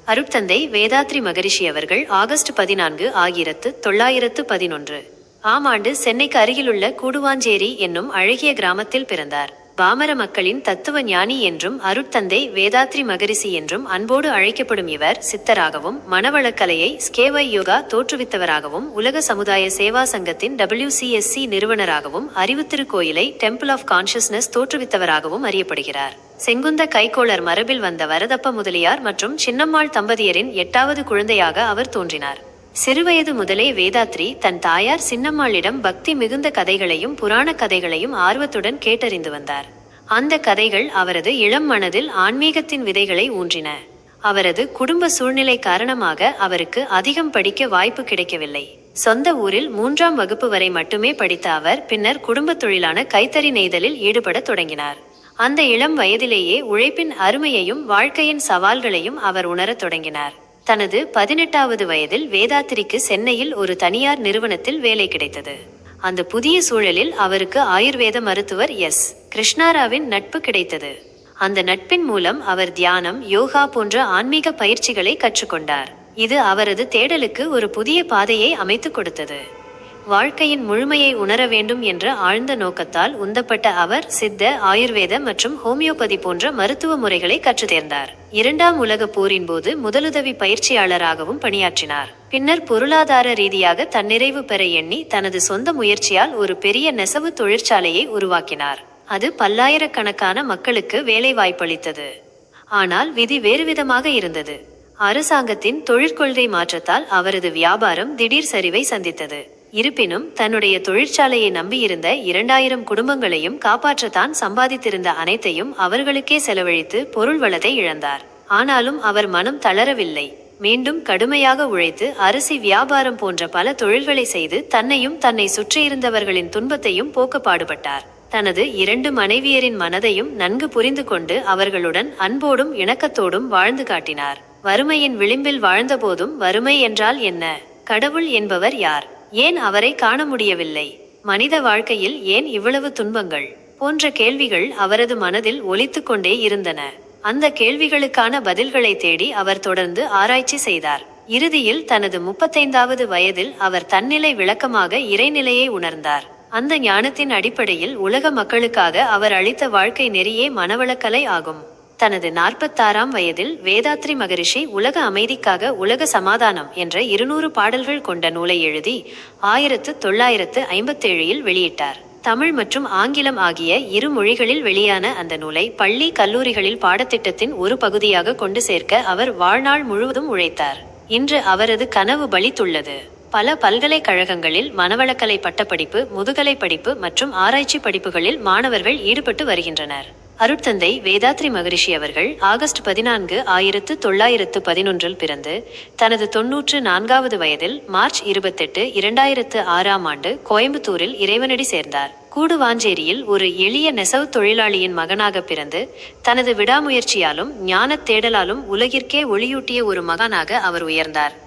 அருட்தந்தை வேதாத்ரி மகரிஷி அவர்கள் ஆகஸ்ட் 14, 1911 ஆம் ஆண்டு சென்னைக்கு அருகிலுள்ள கூடுவாஞ்சேரி என்னும் அழகிய கிராமத்தில் பிறந்தார். பாமர மக்களின் தத்துவ ஞானி என்றும் அருட்தந்தை வேதாத்ரி மகரிஷி என்றும் அன்போடு அழைக்கப்படும் இவர் சித்தராகவும் மனவளக்கலையை ஸ்கேவை யோகா தோற்றுவித்தவராகவும் உலக சமுதாய சேவா சங்கத்தின் WCSC நிறுவனராகவும் அறிவுத்திருக்கோயிலை டெம்பிள் ஆஃப் கான்ஷியஸ்னஸ் தோற்றுவித்தவராகவும் அறியப்படுகிறார். செங்குந்த கைக்கோளர் மரபில் வந்த வரதப்ப முதலியார் மற்றும் சின்னம்மாள் தம்பதியரின் 8வது குழந்தையாக அவர் தோன்றினார். சிறுவயது முதலே வேதாத்ரி தன் தாயார் சின்னம்மாளிடம் பக்தி மிகுந்த கதைகளையும் புராண கதைகளையும் ஆர்வத்துடன் கேட்டறிந்து வந்தார். அந்த கதைகள் அவரது இளம் மனதில் ஆன்மீகத்தின் விதைகளை ஊன்றின. அவரது குடும்ப சூழ்நிலை காரணமாக அவருக்கு அதிகம் படிக்க வாய்ப்பு கிடைக்கவில்லை. சொந்த ஊரில் 3ஆம் வகுப்பு வரை மட்டுமே படித்த அவர் பின்னர் குடும்ப தொழிலான கைத்தறி நெய்தலில் ஈடுபட தொடங்கினார். அந்த இளம் வயதிலேயே உழைப்பின் அருமையையும் வாழ்க்கையின் சவால்களையும் அவர் உணரத் தொடங்கினார். தனது 18வது வயதில் வேதாத்ரிக்கு சென்னையில் ஒரு தனியார் நிறுவனத்தில் வேலை கிடைத்தது. அந்த புதிய சூழலில் அவருக்கு ஆயுர்வேத மருத்துவர் கிருஷ்ணாராவின் நட்பு கிடைத்தது. அந்த நட்பின் மூலம் அவர் தியானம், யோகா போன்ற ஆன்மீக பயிற்சிகளை கற்றுக்கொண்டார். இது அவரது தேடலுக்கு ஒரு புதிய பாதையை அமைத்துக் கொடுத்தது. வாழ்க்கையின் முழுமையை உணர வேண்டும் என்ற ஆழ்ந்த நோக்கத்தால் உந்தப்பட்ட அவர் சித்த, ஆயுர்வேத மற்றும் ஹோமியோபதி போன்ற மருத்துவ முறைகளை கற்று தேர்ந்தார். 2ஆம் உலக போரின் போது முதலுதவி பயிற்சியாளராகவும் பணியாற்றினார். பின்னர் பொருளாதார ரீதியாக தன்னிறைவு பெற எண்ணி தனது சொந்த முயற்சியால் ஒரு பெரிய நெசவு தொழிற்சாலையை உருவாக்கினார். அது பல்லாயிரக்கணக்கான மக்களுக்கு வேலை வாய்ப்பளித்தது. ஆனால் விதி வேறுவிதமாக இருந்தது. அரசாங்கத்தின் தொழிற்கொள்கை மாற்றத்தால் அவரது வியாபாரம் திடீர் சரிவை சந்தித்தது. இருப்பினும் தன்னுடைய தொழிற்சாலையை நம்பியிருந்த 2000 குடும்பங்களையும் காப்பாற்றத்தான் சம்பாதித்திருந்த அனைத்தையும் அவர்களுக்கே செலவழித்து பொருள் வளத்தை இழந்தார். ஆனாலும் அவர் மனம் தளரவில்லை. மீண்டும் கடுமையாக உழைத்து அரிசி வியாபாரம் போன்ற பல தொழில்களை செய்து தன்னையும் தன்னை சுற்றியிருந்தவர்களின் துன்பத்தையும் போக்க பாடுபட்டார். தனது 2 மனைவியரின் மனதையும் நன்கு புரிந்து கொண்டு அவர்களுடன் அன்போடும் இணக்கத்தோடும் வாழ்ந்து காட்டினார். வறுமையின் விளிம்பில் வாழ்ந்தபோதும் வறுமை என்றால் என்ன, கடவுள் என்பவர் யார், ஏன் அவரை காண முடியவில்லை, மனித வாழ்க்கையில் ஏன் இவ்வளவு துன்பங்கள் போன்ற கேள்விகள் அவரது மனதில் ஒலித்து கொண்டே இருந்தன. அந்த கேள்விகளுக்கான பதில்களை தேடி அவர் தொடர்ந்து ஆராய்ச்சி செய்தார். இறுதியில் தனது 35வது வயதில் அவர் தன்னிலை விளக்கமாக இறைநிலையை உணர்ந்தார். அந்த ஞானத்தின் அடிப்படையில் உலக மக்களுக்காக அவர் அளித்த வாழ்க்கை நெறியே மனவளக்கலை ஆகும். தனது 46ஆம் வயதில் வேதாத்ரி மகரிஷி உலக அமைதிக்காக உலக சமாதானம் என்ற 200 பாடல்கள் கொண்ட நூலை எழுதி 1957இல் வெளியிட்டார். தமிழ் மற்றும் ஆங்கிலம் ஆகிய 2 மொழிகளில் வெளியான அந்த நூலை பள்ளி, கல்லூரிகளில் பாடத்திட்டத்தின் ஒரு பகுதியாக கொண்டு சேர்க்க அவர் வாழ்நாள் முழுவதும் உழைத்தார். இன்று அவரது கனவு பலித்துள்ளது. பல பல்கலைக்கழகங்களில் மனவளக்கலை பட்டப்படிப்பு, முதுகலை படிப்பு மற்றும் ஆராய்ச்சி படிப்புகளில் மாணவர்கள் ஈடுபட்டு வருகின்றனர். அருட்தந்தை வேதாத்ரி மகரிஷி அவர்கள் ஆகஸ்ட் 14, 1911 பிறந்து தனது 94வது வயதில் மார்ச் 28, 2006ஆம் ஆண்டு கோயம்புத்தூரில் இறைவனடி சேர்ந்தார். கூடுவாஞ்சேரியில் ஒரு எளிய நெசவு தொழிலாளியின் மகனாக பிறந்து தனது விடாமுயற்சியாலும் ஞானத் தேடலாலும் உலகிற்கே ஒளியூட்டிய ஒரு மகானாக அவர் உயர்ந்தார்.